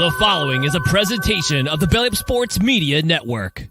The following is a presentation of the Belly Up Sports Media Network.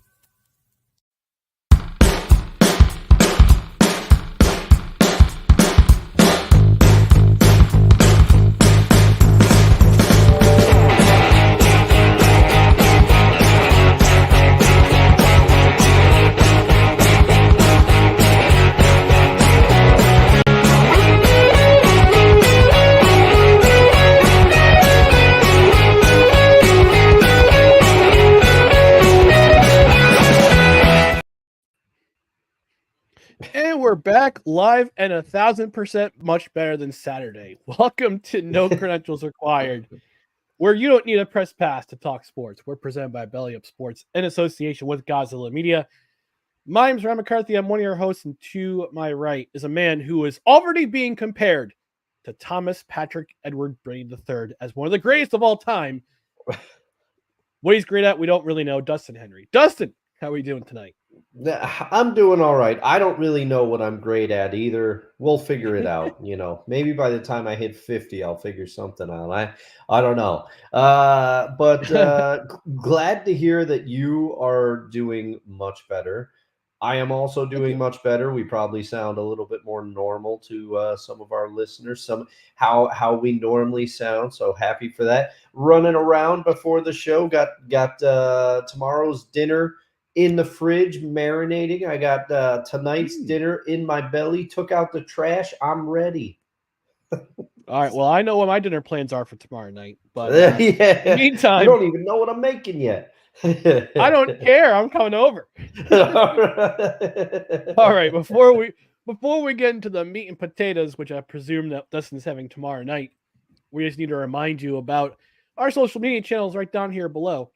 And we're back live and 1,000% much better than Saturday. Welcome to No Credentials Required, where you don't need a press pass to talk sports. We're presented by Belly Up Sports in association with Gozilla Media. My name's Ryan McCarthy. I'm one of your hosts, and to my right is a man who is already being compared to Thomas Patrick Edward Brady III as one of the greatest of all time. What he's great at, we don't really know. Dustin Henry. Dustin, how are we doing tonight? I'm doing all right. I don't really know what I'm great at either. We'll figure it out. Maybe by the time I hit 50, I'll figure something out. I don't know. But glad to hear that you are doing much better. I am also doing much better. We probably sound a little bit more normal to some of our listeners, how we normally sound. So happy for that. Running around before the show, got tomorrow's dinner in the fridge marinating. I got tonight's dinner in my belly, took out the trash. I'm ready. All right. Well, I know what my dinner plans are for tomorrow night, but yeah. in the meantime, I don't even know what I'm making yet. I don't care. I'm coming over. All right. Before we get into the meat and potatoes, which I presume that Dustin's having tomorrow night, we just need to remind you about our social media channels right down here below.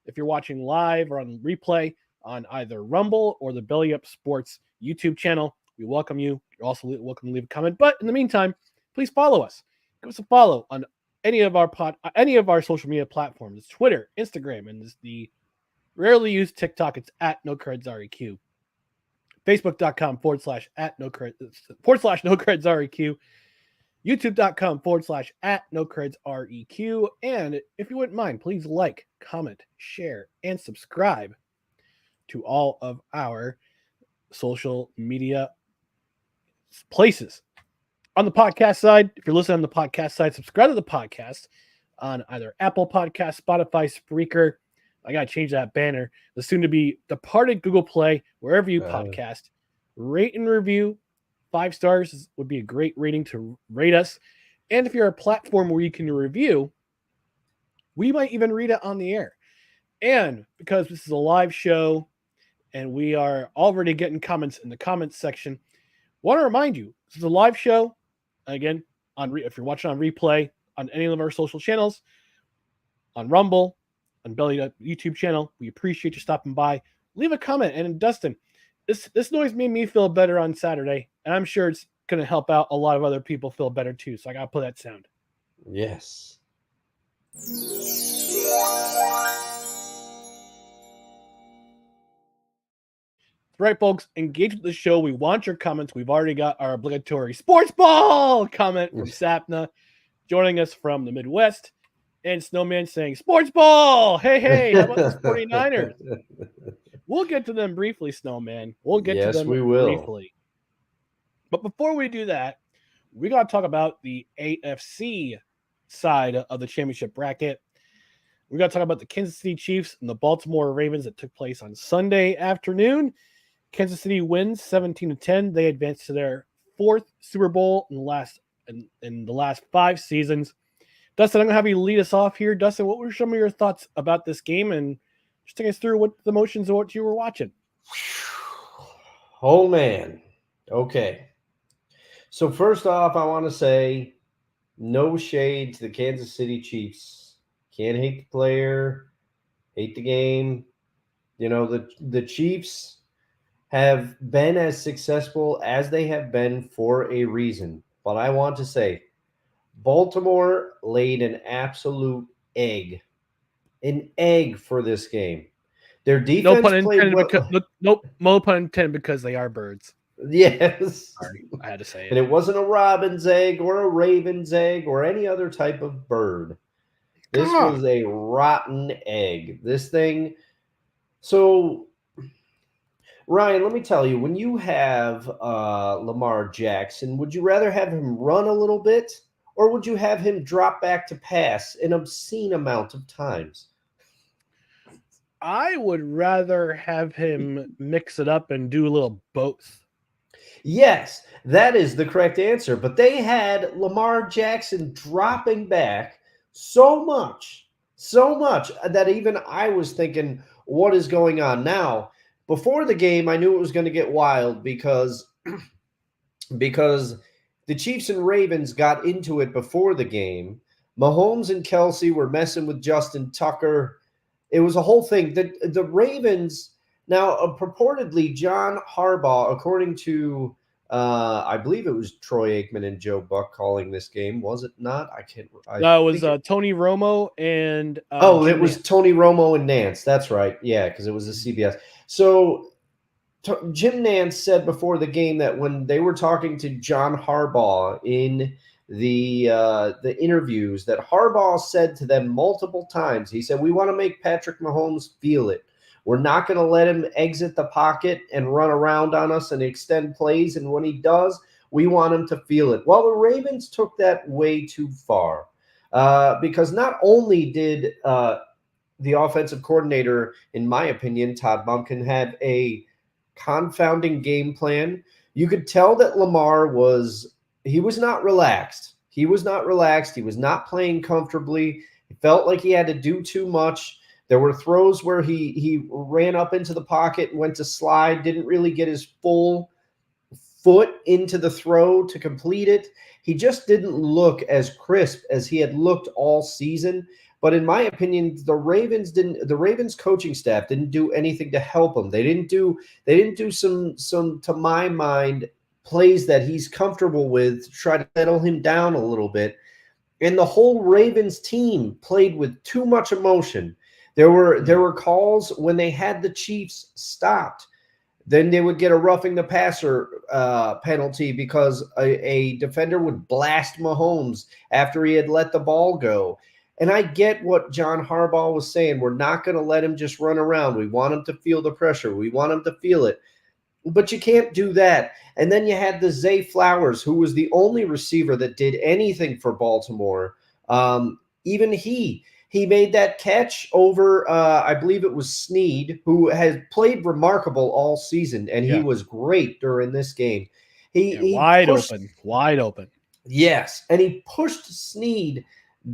If you're watching live or on replay on either Rumble or the Belly Up Sports YouTube channel, we welcome you. You're also welcome to leave a comment. But in the meantime, please follow us. Give us a follow on any of our social media platforms. It's Twitter, Instagram, and it's the rarely used TikTok. It's at NoCredsREQ. Facebook.com/@NoCredsREQ. YouTube.com/@NoCredsREQ. And if you wouldn't mind, please like, comment, share, and subscribe to all of our social media places. On the podcast side, if you're listening on the podcast side, subscribe to the podcast on either Apple Podcasts, Spotify, Spreaker. I got to change that banner. The soon-to-be departed Google Play, wherever you podcast. Rate and review. 5 stars would be a great rating to rate us. And if you're a platform where you can review, we might even read it on the air. And because this is a live show and we are already getting comments in the comments section, want to remind you, this is a live show. Again, if you're watching on replay on any of our social channels, on Rumble, on Belly Up YouTube channel, we appreciate you stopping by. Leave a comment. And Dustin, this noise made me feel better on Saturday, and I'm sure it's going to help out a lot of other people feel better too. So I got to play that sound. Yes. Right, folks, engage with the show. We want your comments. We've already got our obligatory sports ball comment from Sapna joining us from the Midwest, and Snowman saying sports ball. Hey, how about the 49ers? We'll get to them briefly, Snowman. We'll get to them briefly. But before we do that, we got to talk about the AFC side of the championship bracket. We got to talk about the Kansas City Chiefs and the Baltimore Ravens that took place on Sunday afternoon. Kansas City wins 17-10. They advanced to their 4th Super Bowl in the last 5 seasons. Dustin, I'm going to have you lead us off here. Dustin, what were some of your thoughts about this game? And just take us through what the emotions of what you were watching. Oh, man. Okay. So first off, I want to say no shade to the Kansas City Chiefs. Can't hate the player, hate the game. The Chiefs have been as successful as they have been for a reason. But I want to say Baltimore laid an absolute egg for this game. Their defense no pun intended because they are birds. Yes. Sorry, I had to say it. And it wasn't a robin's egg or a raven's egg or any other type of bird. This Ah, was a rotten egg. This thing. So, Ryan, let me tell you, when you have Lamar Jackson, would you rather have him run a little bit, or would you have him drop back to pass an obscene amount of times? I would rather have him mix it up and do a little both. Yes, that is the correct answer. But they had Lamar Jackson dropping back so much that even I was thinking, what is going on now? Before the game, I knew it was going to get wild because the Chiefs and Ravens got into it before the game. Mahomes and Kelsey were messing with Justin Tucker. It was a whole thing. The Ravens now purportedly John Harbaugh, according to I believe it was Troy Aikman and Joe Buck calling this game. Was it not? I can't. I That was think. Tony Romo and Oh, it Jim was Nance. Tony Romo and Nance. That's right. Yeah, because it was a CBS. So Jim Nance said before the game that when they were talking to John Harbaugh in the interviews, that Harbaugh said to them multiple times, he said, "We want to make Patrick Mahomes feel it. We're not going to let him exit the pocket and run around on us and extend plays. And when he does, we want him to feel it." Well, the Ravens took that way too far because not only did the offensive coordinator, in my opinion, Todd Monken, had a confounding game plan. You could tell that Lamar was not relaxed. He was not relaxed. He was not playing comfortably. He felt like he had to do too much. There were throws where he ran up into the pocket and went to slide, didn't really get his full foot into the throw to complete it. He just didn't look as crisp as he had looked all season. But in my opinion, the Ravens coaching staff didn't do anything to help him. They didn't do some to my mind plays that he's comfortable with to try to settle him down a little bit. And the whole Ravens team played with too much emotion. There were calls when they had the Chiefs stopped. Then they would get a roughing the passer penalty because a defender would blast Mahomes after he had let the ball go. And I get what John Harbaugh was saying. We're not going to let him just run around. We want him to feel the pressure. We want him to feel it. But you can't do that. And then you had the Zay Flowers, who was the only receiver that did anything for Baltimore. Even he made that catch over, I believe it was Snead, who has played remarkable all season, and he Yeah, was great during this game. He, yeah, he wide pushed, open, wide open. yes, and he pushed Snead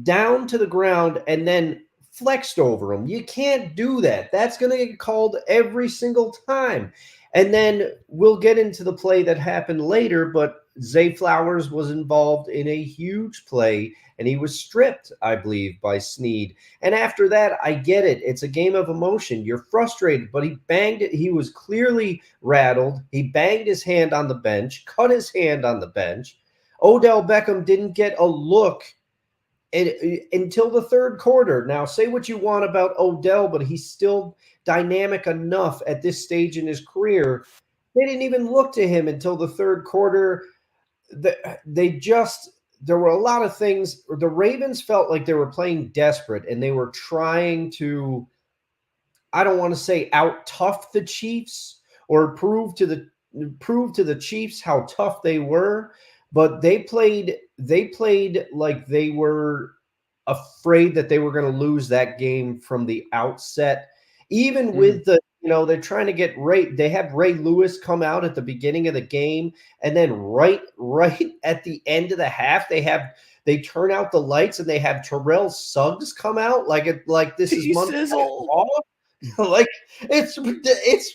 down to the ground and then flexed over him. You can't do that. That's going to get called every single time. And then we'll get into the play that happened later, but Zay Flowers was involved in a huge play and he was stripped, I believe, by Snead. And after that, I get it. It's a game of emotion. You're frustrated, but he banged it. He was clearly rattled. He banged his hand on the bench, cut his hand on the bench. Odell Beckham didn't get a look until the third quarter. Now, say what you want about Odell, but he's still dynamic enough at this stage in his career. They didn't even look to him until the third quarter. There were a lot of things. The Ravens felt like they were playing desperate and they were trying to, I don't want to say out tough the Chiefs or prove to the Chiefs how tough they were, but they played like they were afraid that they were going to lose that game from the outset. Even Mhm. with they're trying to get Ray. They have Ray Lewis come out at the beginning of the game, and then right at the end of the half, they turn out the lights and they have Terrell Suggs come out like this is Monday Night Sizzle. Raw. Like it's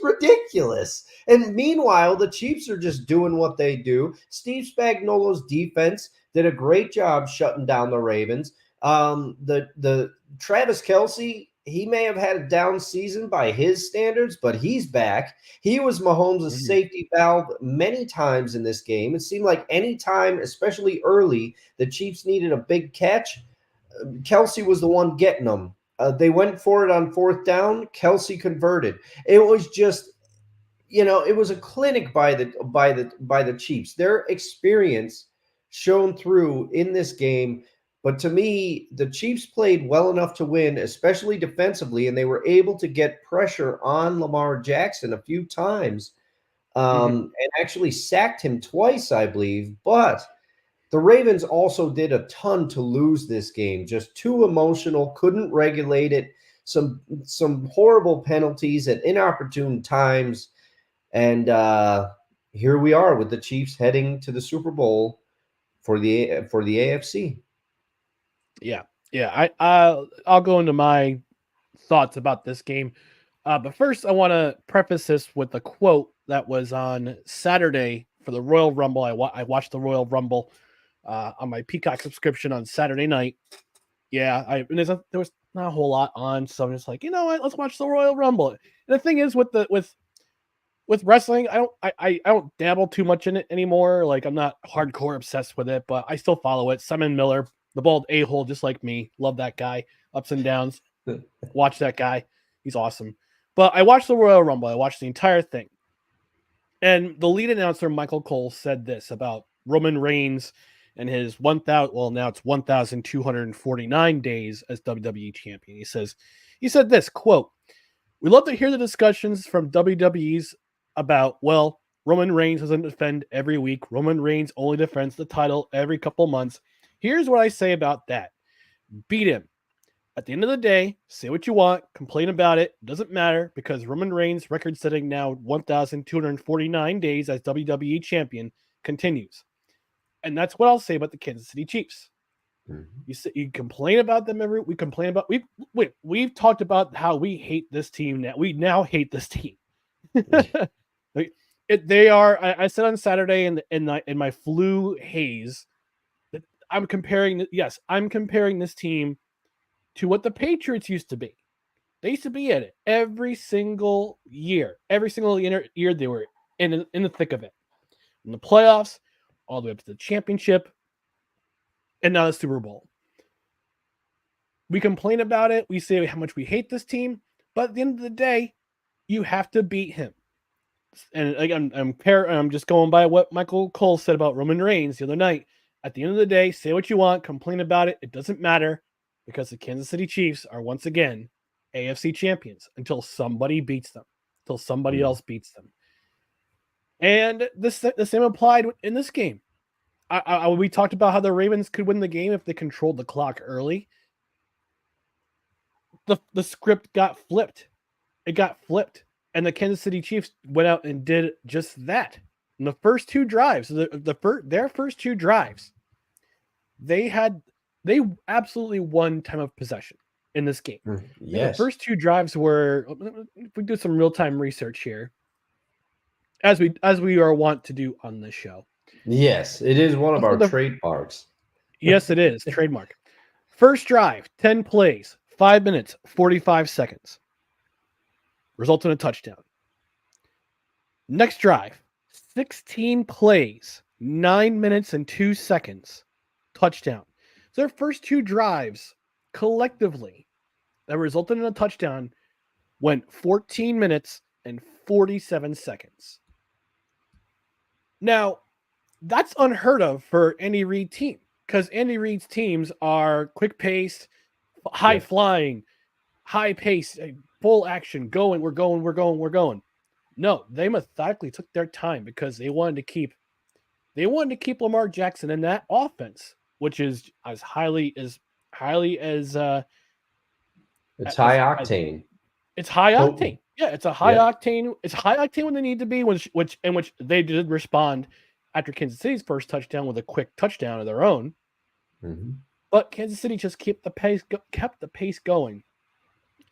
ridiculous. And meanwhile, the Chiefs are just doing what they do. Steve Spagnuolo's defense did a great job shutting down the Ravens. The Travis Kelsey, he may have had a down season by his standards, but he's back. He was Mahomes' Mhm. safety valve many times in this game. It seemed like any time, especially early, the Chiefs needed a big catch. Kelsey was the one getting them. They went for it on fourth down. Kelsey converted. It was just, it was a clinic by the Chiefs. Their experience shown through in this game. But to me, the Chiefs played well enough to win, especially defensively, and they were able to get pressure on Lamar Jackson a few times, and actually sacked him twice, I believe. But the Ravens also did a ton to lose this game. Just too emotional, couldn't regulate it. Some horrible penalties at inopportune times, and here we are with the Chiefs heading to the Super Bowl for the AFC. Yeah. I'll go into my thoughts about this game. But first, I want to preface this with a quote that was on Saturday for the Royal Rumble. I watched the Royal Rumble on my Peacock subscription on Saturday night. Yeah, there was not a whole lot on, so I'm just like, you know what? Let's watch the Royal Rumble. And the thing is, with wrestling, I don't dabble too much in it anymore. Like, I'm not hardcore obsessed with it, but I still follow it. Simon Miller, the bald a-hole, just like me, love that guy. Ups and downs. Watch that guy. He's awesome. But I watched the Royal Rumble. I watched the entire thing. And the lead announcer, Michael Cole, said this about Roman Reigns and his 1,249 days as WWE champion. He said this, quote, "We love to hear the discussions from WWE's about, well, Roman Reigns doesn't defend every week. Roman Reigns only defends the title every couple months. Here's what I say about that. Beat him. At the end of the day, say what you want, complain about it. Doesn't matter because Roman Reigns' record-setting now 1,249 days as WWE champion continues." And that's what I'll say about the Kansas City Chiefs. You complain about them we've talked about how we hate this team now. We now hate this team. I said on Saturday in my flu haze that I'm comparing this team to what the Patriots used to be. They used to be at it every single year. Every single year they were in the thick of it. In the playoffs, all the way up to the championship, and now the Super Bowl. We complain about it. We say how much we hate this team, but at the end of the day, you have to beat him. And again, I'm just going by what Michael Cole said about Roman Reigns the other night. At the end of the day, say what you want, complain about it. It doesn't matter because the Kansas City Chiefs are once again AFC champions until somebody beats them, until somebody else beats them. And the same applied in this game. We talked about how the Ravens could win the game if they controlled the clock early. The script got flipped. It got flipped. And the Kansas City Chiefs went out and did just that. In the first two drives, their first two drives, they absolutely won time of possession in this game. Yes. The first two drives were, if we do some real-time research here, as we are wont to do on this show. Yes, it is one of our trademarks. Yes, it is. Trademark. First drive, 10 plays, 5 minutes, 45 seconds. Result in a touchdown. Next drive, 16 plays, 9 minutes and 2 seconds. Touchdown. So their first two drives collectively that resulted in a touchdown went 14 minutes and 47 seconds. Now, that's unheard of for Andy Reid team because Andy Reid's teams are quick paced, high flying, high pace, full action, we're going. No, they methodically took their time because they wanted to keep Lamar Jackson in that offense, which is as highly as it's high octane. It's high octane. Yeah, it's a high octane. It's high octane when they need to be, which they did respond after Kansas City's first touchdown with a quick touchdown of their own. Mm-hmm. But Kansas City just kept the pace going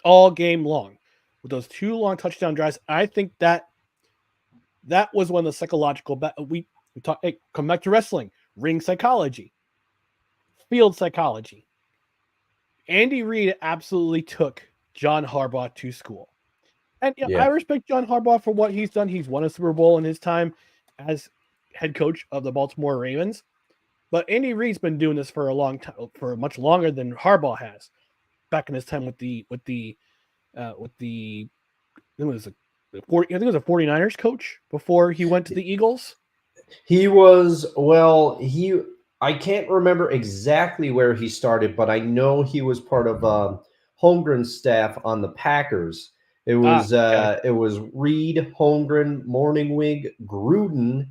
all game long with those two long touchdown drives. I think that was one of the psychological we talk. Hey, come back to wrestling, ring psychology, field psychology. Andy Reid absolutely took John Harbaugh to school. And I respect John Harbaugh for what he's done. He's won a Super Bowl in his time as head coach of the Baltimore Ravens. But Andy Reid's been doing this for a long time, for much longer than Harbaugh has. Back in his time with the I think it was a 49ers coach before he went to the Eagles. He was I can't remember exactly where he started, but I know he was part of Holmgren's staff on the Packers. Okay. It was Reed, Holmgren, Morningwig, Gruden,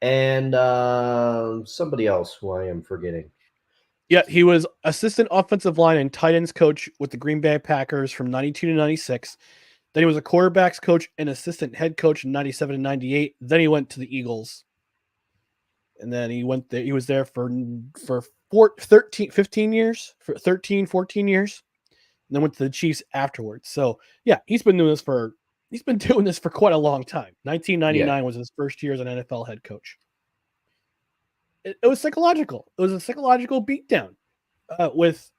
and somebody else who I am forgetting. Yeah, he was assistant offensive line and tight ends coach with the Green Bay Packers from 92 to 96. Then he was a quarterbacks coach and assistant head coach in 97 and 98. Then he went to the Eagles. And then he went there. He was there for 15 years, for 13, 14 years. And then went to the Chiefs afterwards. So, yeah, he's been doing this for quite a long time. 1999 Yeah. was his first year as an NFL head coach. It was psychological. It was a psychological beatdown with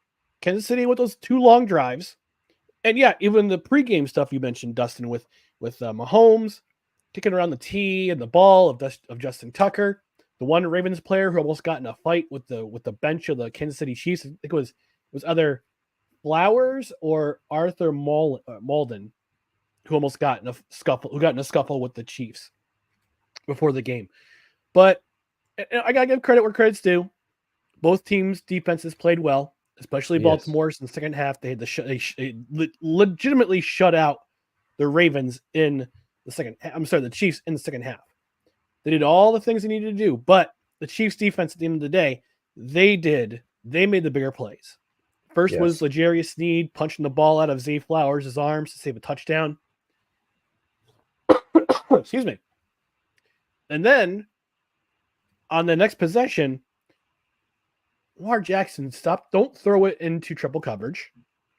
Kansas City with those 2 long drives. And yeah, even the pregame stuff you mentioned, Dustin, with Mahomes kicking around the tee and the ball of Justin Tucker, the one Ravens player who almost got in a fight with the bench of the Kansas City Chiefs. I think it was either Flowers or Arthur Malden who almost got in a scuffle with the Chiefs before the game. But I gotta give credit where credit's due. Both teams' defenses played well, especially Yes. Baltimore's in the second half. They had legitimately shut out the Ravens in the second. I'm sorry, the Chiefs in the second half. They did all the things they needed to do, but the Chiefs' defense at the end of the day, they made the bigger plays. First was Yes. L'Jarius Sneed punching the ball out of Zay Flowers' arms to save a touchdown. Excuse me. And then on the next possession, Lamar Jackson, don't throw it into triple coverage.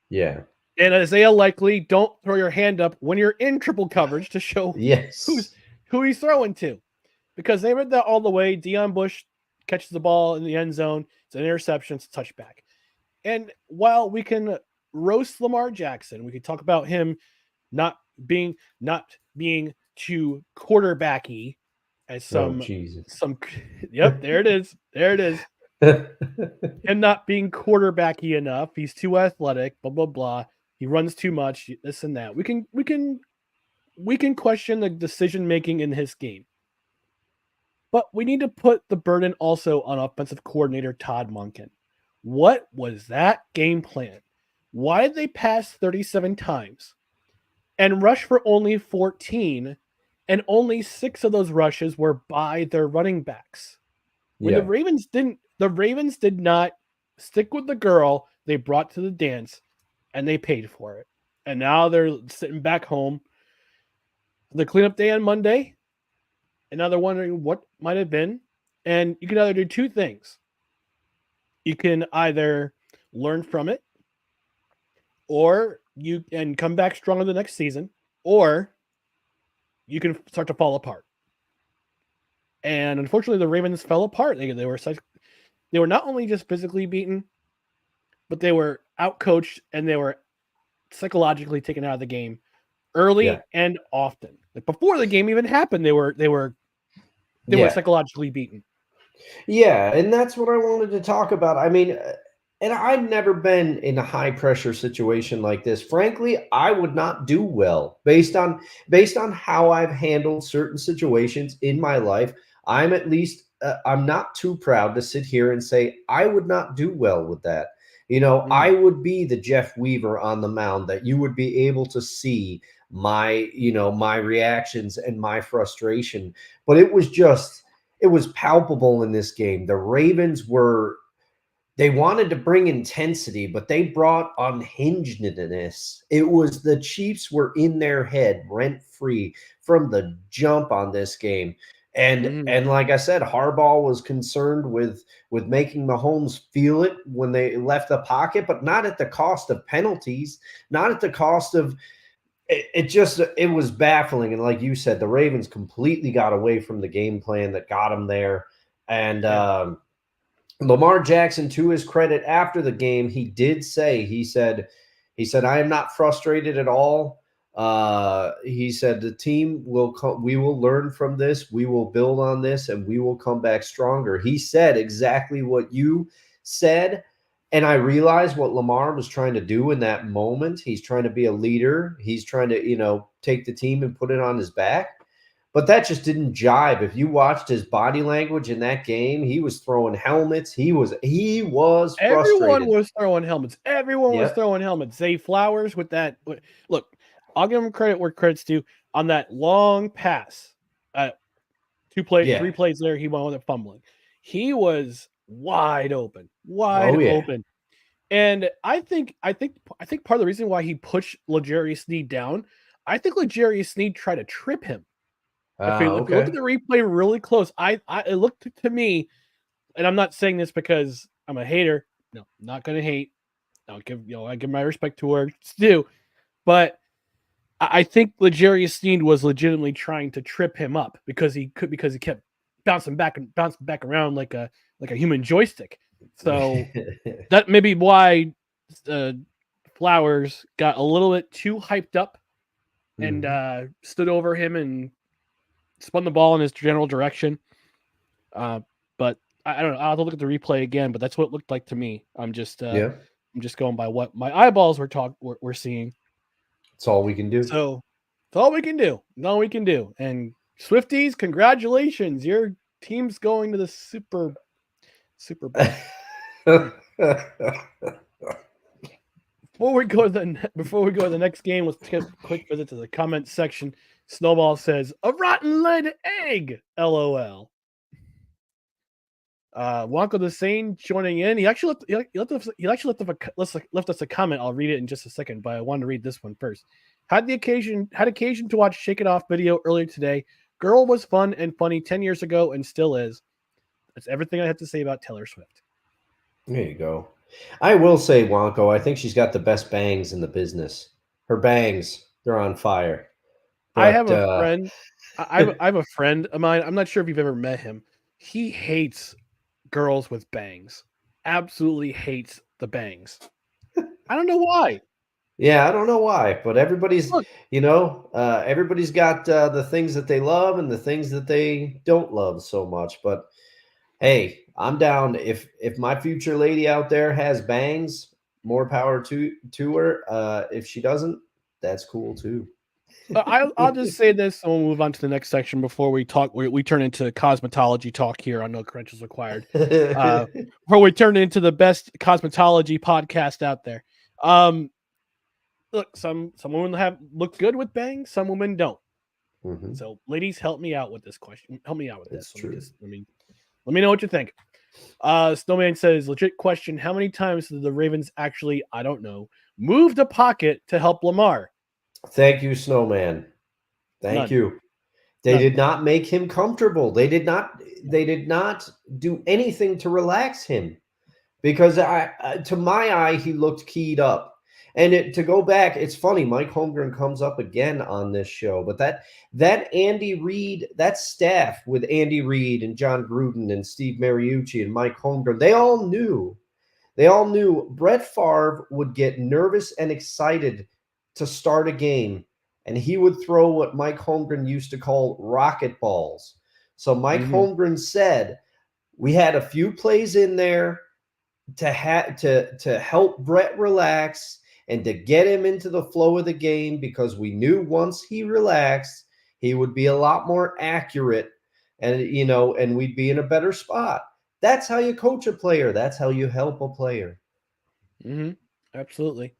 Yeah. And Isaiah Likely, don't throw your hand up when you're in triple coverage to show Yes. who he's throwing to. Because they read that all the way. Deion Bush catches the ball in the end zone. It's an interception. It's a touchback. And while we can roast Lamar Jackson, we can talk about him not being too quarterbacky as Jesus. yep, there it is. There it is. Him not being quarterbacky enough. He's too athletic, blah, blah, blah. He runs too much, this and that. We can question the decision making in his game. But we need to put the burden also on offensive coordinator Todd Monken. What was that game plan? Why did they pass 37 times and rush for only 14, and only 6 of those rushes were by their running backs? When the Ravens did not stick with the girl they brought to the dance, and they paid for it. And now they're sitting back home. The cleanup day on Monday, and now they're wondering what might have been. And you can either do 2 things. You can either learn from it, or you can come back stronger the next season, or you can start to fall apart. And unfortunately, the Ravens fell apart. They were not only just physically beaten, but they were outcoached and they were psychologically taken out of the game early and often. Like before the game even happened, they were psychologically beaten. Yeah, and that's what I wanted to talk about. I mean, and I've never been in a high pressure situation like this. Frankly, I would not do well based on how I've handled certain situations in my life. I'm at least I'm not too proud to sit here and say I would not do well with that. You know, I would be the Jeff Weaver on the mound that you would be able to see my reactions and my frustration. But it was palpable in this game. The Ravens they wanted to bring intensity, but they brought unhingedness. It was the Chiefs were in their head rent free from the jump on this game. And like I said, Harbaugh was concerned with making Mahomes feel it when they left the pocket, but not at the cost of penalties, not at the cost of it was baffling. And like you said, the Ravens completely got away from the game plan that got them there. And Lamar Jackson, to his credit, after the game, he said, I am not frustrated at all. He said the team we will learn from this. We will build on this and we will come back stronger. He said exactly what you said. And I realized what Lamar was trying to do in that moment. He's trying to be a leader. He's trying to, take the team and put it on his back. but that just didn't jive. If you watched his body language in that game, he was throwing helmets. He was Everyone frustrated. was throwing helmets. Everyone was Yep. throwing helmets. Zay Flowers with that. Look, I'll give him credit where credit's due on that long pass. Yeah. 3 plays there, he went with it fumbling. He was wide open, Oh yeah. open. And I think part of the reason why he pushed L'Jarius Sneed down, I think L'Jarius Sneed tried to trip him. If you look Okay. at the replay really close, it looked to me, and I'm not saying this because I'm a hater. No, I'm not going to hate. I give my respect to where it's due, but I think L'Jarius Sneed was legitimately trying to trip him up because he kept bouncing back around like a human joystick. So that may be why Flowers got a little bit too hyped up and stood over him and spun the ball in his general direction. But I don't know. I'll have to look at the replay again, but that's what it looked like to me. I'm just going by what my eyeballs were seeing. It's all we can do. So it's all we can do. It's all we can do. And Swifties, congratulations. Your team's going to the Super Bowl. Before we go to the next game, let's take a quick visit to the comment section. Snowball says, "A rotten lead egg, LOL." Wonko the Sane joining in. He actually left us a comment. I'll read it in just a second, but I wanted to read this one first. Had occasion to watch Shake It Off video earlier today. Girl was fun and funny 10 years ago and still is. That's everything I have to say about Taylor Swift. There you go. I will say, Wonko, I think she's got the best bangs in the business. Her bangs, they're on fire. But, I have a friend. I have a friend of mine. I'm not sure if you've ever met him. He hates girls with bangs. Absolutely hates the bangs. I don't know why. Yeah, I don't know why, but everybody's, Look, everybody's got the things that they love and the things that they don't love so much. But hey, I'm down. If my future lady out there has bangs, more power to her. If she doesn't, that's cool too. I'll just say this, and we'll move on to the next section before we talk. We turn into cosmetology talk here on No Credentials Required. Before we turn into the best cosmetology podcast out there. Look, some women look good with bangs, some women don't. Mhm. So, ladies, help me out with this question. Help me out with That's this. true. Let me know what you think. Snowman says, legit question: how many times did the Ravens actually, I don't know, move the pocket to help Lamar? Thank you, Snowman. Thank None. you. They None. did not make him comfortable. They did not do anything to relax him because to my eye, he looked keyed up. And to go back, it's funny. Mike Holmgren comes up again on this show, but that Andy Reid, that staff with Andy Reid and John Gruden and Steve Mariucci and Mike Holmgren, they all knew Brett Favre would get nervous and excited to start a game, and he would throw what Mike Holmgren used to call rocket balls. So Mike Holmgren said, we had a few plays in there to help Brett relax and to get him into the flow of the game, because we knew once he relaxed, he would be a lot more accurate, and we'd be in a better spot. That's how you coach a player. That's how you help a player. Absolutely.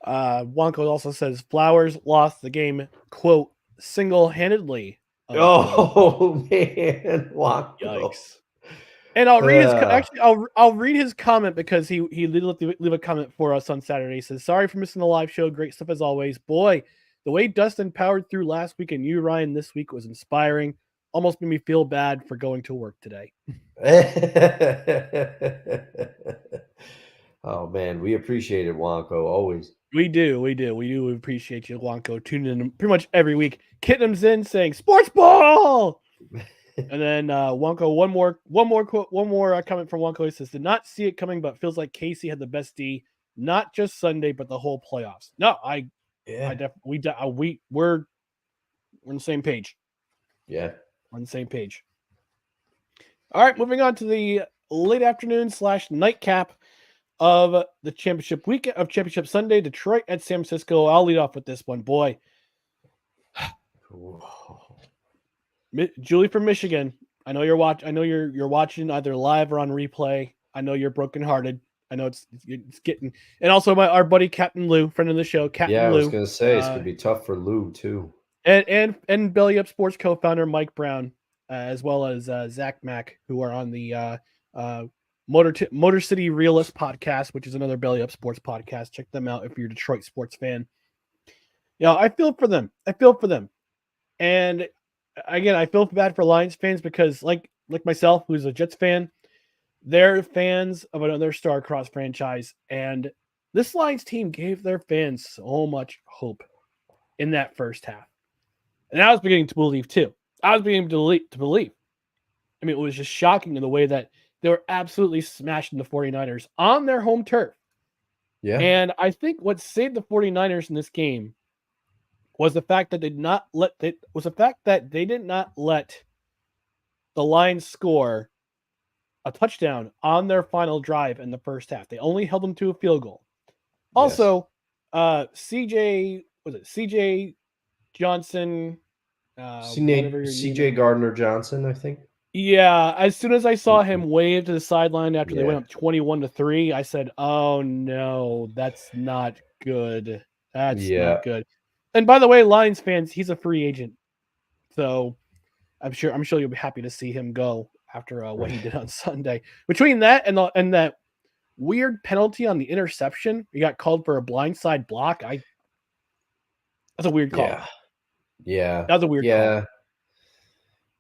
Wonko also says Flowers lost the game, quote, single-handedly. Oh man, Wonko. Yikes. And I'll read his I'll read his comment because he did leave a comment for us on Saturday. He says, sorry for missing the live show. Great stuff as always. Boy, the way Dustin powered through last week and you, Ryan, this week was inspiring. Almost made me feel bad for going to work today. Oh man, we appreciate it, Wonko, always. We do. We appreciate you, Wonko, tuning in pretty much every week. Kitnam's in saying sports ball. And then Wonko, one more comment from Wonko. He says, did not see it coming, but feels like Casey had the best D, not just Sunday, but the whole playoffs. No, we're on the same page. Yeah. We're on the same page. All right, moving on to the late afternoon / nightcap of the championship weekend of Championship Sunday, Detroit at San Francisco. I'll lead off with this one, boy. Julie from Michigan. I know you're watching either live or on replay. I know you're brokenhearted. I know it's getting, and also our buddy Captain Lou, friend of the show, Yeah, Captain I was Lou, gonna say it's gonna be tough for Lou too. and Belly Up Sports co-founder Mike Brown, as well as Zach Mack, who are on the Motor City Realist podcast, which is another Belly Up Sports podcast. Check them out if you're a Detroit sports fan. Yeah, I feel for them. And again, I feel bad for Lions fans because, like myself, who's a Jets fan, they're fans of another star-crossed franchise, and this Lions team gave their fans so much hope in that first half, and I was beginning to believe too. I was beginning to believe. I mean, it was just shocking in the way that they were absolutely smashing the 49ers on their home turf. Yeah. And I think what saved the 49ers in this game was the fact that they did not let the Lions score a touchdown on their final drive in the first half. They only held them to a field goal. Also, CJ Johnson, CJ Gardner Johnson, I think. Yeah, as soon as I saw him wave to the sideline after they went up 21-3, I said, "Oh no, that's not good. That's not good." And by the way, Lions fans, he's a free agent, so I'm sure you'll be happy to see him go after what he did on Sunday. Between that and that weird penalty on the interception, he got called for a blindside block. That's a weird call. Yeah, that was a weird call.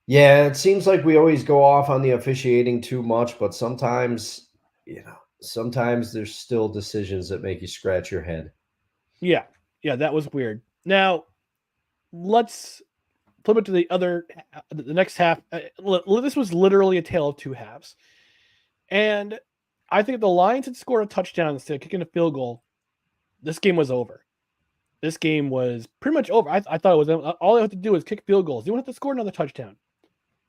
Yeah, it seems like we always go off on the officiating too much, but sometimes there's still decisions that make you scratch your head. Yeah, that was weird. Now, let's flip it to the next half. This was literally a tale of two halves. And I think if the Lions had scored a touchdown instead of kicking a field goal, this game was over. This game was pretty much over. I thought it was all they had to do was kick field goals. They wouldn't have to score another touchdown.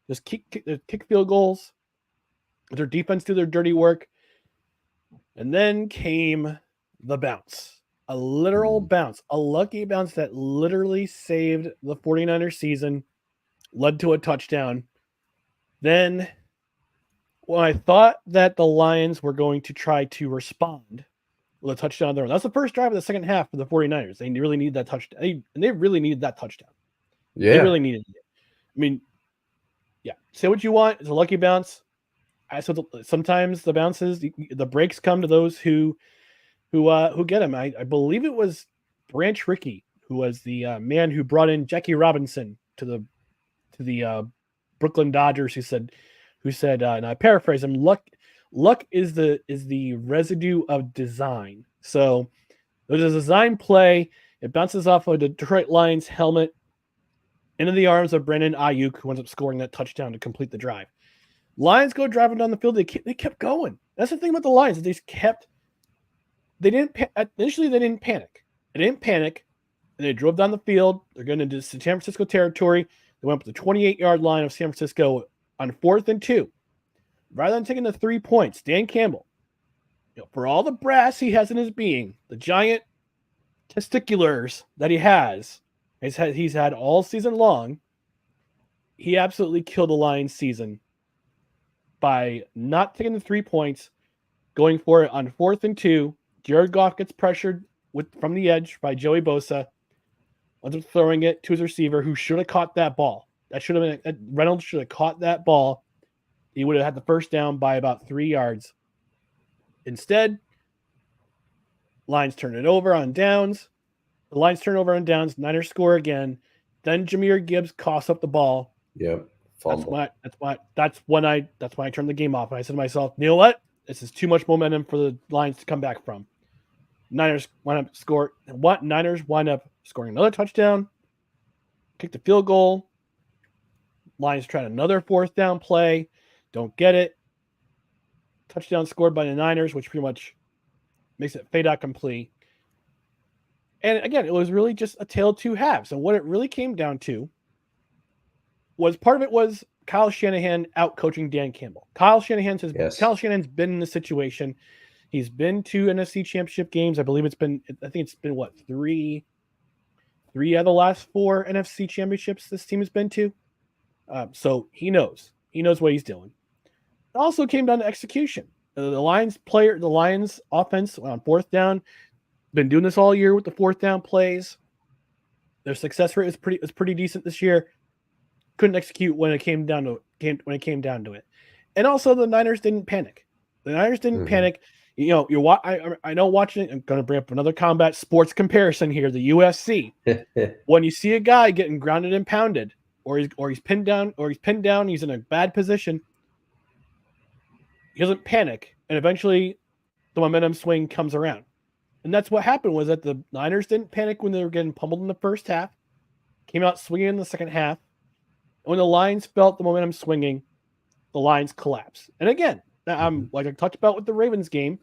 Just kick field goals. Their defense do their dirty work. And then came the bounce. A literal bounce. A lucky bounce that literally saved the 49ers season. Led to a touchdown. Then, when I thought that the Lions were going to try to respond with a touchdown on their own. That's the first drive of the second half for the 49ers. They really needed that touchdown. They really needed that touchdown. Yeah. They really needed it. I mean, yeah. Say what you want. It's a lucky bounce. Sometimes the bounces, the breaks come to those who get them. I believe it was Branch Rickey who was the man who brought in Jackie Robinson to the Brooklyn Dodgers, who said, and I paraphrase him, luck is the residue of design. So there's a design play. It bounces off of the Detroit Lions helmet into the arms of Brandon Ayuk, who ends up scoring that touchdown to complete the drive. Lions go driving down the field. They kept going. That's the thing about the Lions. Initially they didn't panic. And they drove down the field. They're going into San Francisco territory. They went up to the 28-yard line of San Francisco on 4th and 2. Rather than taking the 3 points, Dan Campbell, for all the brass he has in his being, the giant testiculars that he's had all season long, he absolutely killed the Lions season by not taking the 3 points, going for it on 4th and 2. Jared Goff gets pressured from the edge by Joey Bosa, ends up throwing it to his receiver, who should have caught that ball. Reynolds should have caught that ball. He would have had the first down by about 3 yards. Instead, Lions turn it over on downs. The Lions turn over on downs. Niners score again. Then Jahmyr Gibbs coughs up the ball. Yep. Fumble. That's when I turned the game off. And I said to myself, you know what? This is too much momentum for the Lions to come back from. Niners wind up scoring another touchdown. Kicked the field goal. Lions tried another 4th down play. Don't get it. Touchdown scored by the Niners, which pretty much makes it fait accompli. And again, it was really just a tale of two halves. And what it really came down to was, part of it was Kyle Shanahan out coaching Dan Campbell. Kyle Shanahan's been in this situation. He's been to NFC Championship games. I think it's been what, three out of the last 4 NFC championships this team has been to. So he knows what he's doing. It also came down to execution. The Lions offense on fourth down, been doing this all year with the fourth down plays. Their success rate is pretty decent this year. Couldn't execute when it came down to it. And also the Niners didn't panic. The Niners didn't panic. You know, I know watching it. I'm going to bring up another combat sports comparison here. The UFC. When you see a guy getting grounded and pounded, or he's pinned down, he's in a bad position. He doesn't panic, and eventually, the momentum swing comes around. And that's what happened. Was that the Niners didn't panic when they were getting pummeled in the first half, came out swinging in the second half. When the Lions felt the momentum swinging, the Lions collapsed. And again, like I talked about with the Ravens game,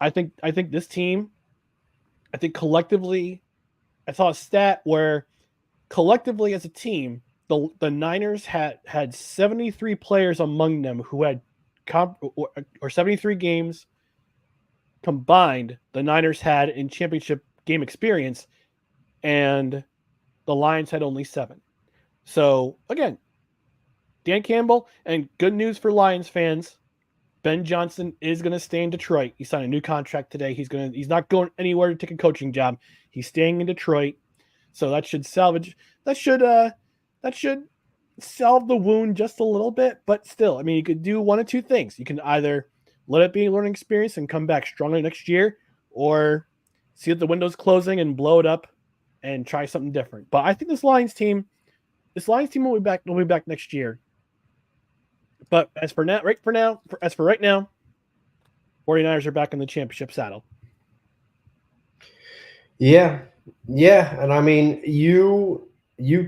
I think this team, collectively, I saw a stat where collectively as a team, the Niners had 73 players among them who had or 73 games combined the Niners had in championship game experience, and the Lions had only 7. So again, Dan Campbell, and good news for Lions fans, Ben Johnson is going to stay in Detroit. He signed a new contract today. He's not going anywhere to take a coaching job. He's staying in Detroit. So that should solve the wound just a little bit, but still, I mean, you could do one of two things. You can either let it be a learning experience and come back stronger next year, or see that the window's closing and blow it up and try something different. But I think this Lions team will be back. Will be back next year. But as for right now, 49ers are back in the championship saddle. Yeah. And I mean, you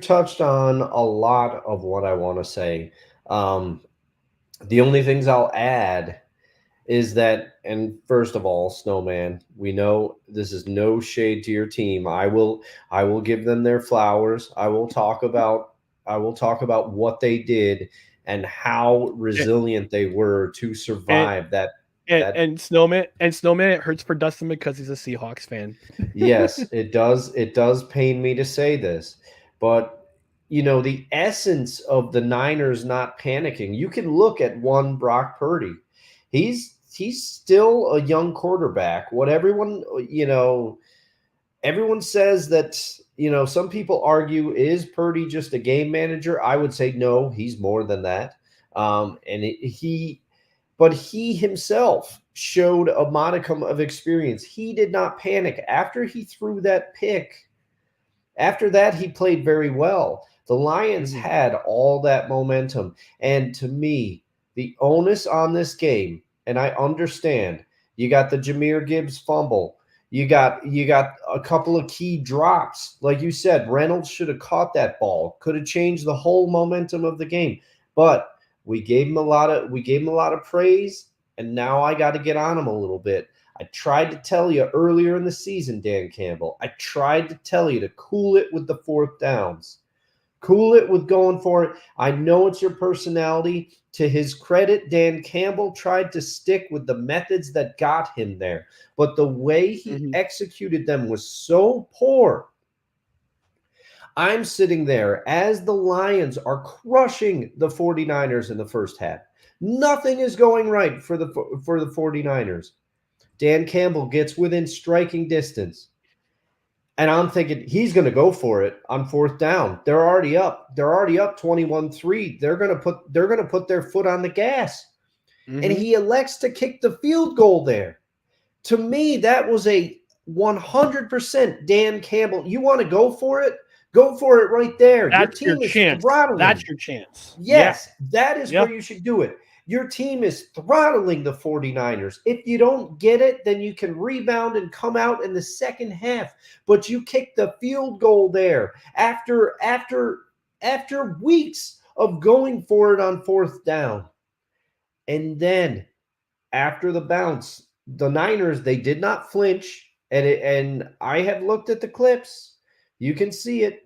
touched on a lot of what I want to say. The only things I'll add is that, and first of all, Snowman, we know this is no shade to your team. I will give them their flowers. I will talk about what they did and how resilient they were to survive that. And Snowman, it hurts for Dustin because he's a Seahawks fan. Yes, it does. It does pain me to say this, but you know, the essence of the Niners not panicking. You can look at one Brock Purdy. He's still a young quarterback. What everyone says that, you know, some people argue, is Purdy just a game manager? I would say no, he's more than that. But he himself showed a modicum of experience. He did not panic. After he threw that pick, after that, he played very well. The Lions had all that momentum. And to me, the onus on this game, and I understand, you got the Jahmyr Gibbs fumble. You got a couple of key drops. Like you said, Reynolds should have caught that ball. Could have changed the whole momentum of the game. But we gave him a lot of praise, and now I got to get on him a little bit. I tried to tell you earlier in the season, Dan Campbell, I tried to tell you to cool it with the fourth downs. Cool it with going for it. I know it's your personality. To his credit, Dan Campbell tried to stick with the methods that got him there. But the way he executed them was so poor. I'm sitting there as the Lions are crushing the 49ers in the first half. Nothing is going right for the 49ers. Dan Campbell gets within striking distance. And I'm thinking he's going to go for it on fourth down. They're already up 21-3. They're going to put their foot on the gas. And he elects to kick the field goal there. To me, that was a 100% Dan Campbell. You want to go for it? Go for it right there. That's your team is chance. Throttling. That's your chance. Yes, that is where you should do it. Your team is throttling the 49ers. If you don't get it, then you can rebound and come out in the second half. But you kick the field goal there after weeks of going for it on fourth down. And then after the bounce, the Niners, they did not flinch. And I have looked at the clips. You can see it.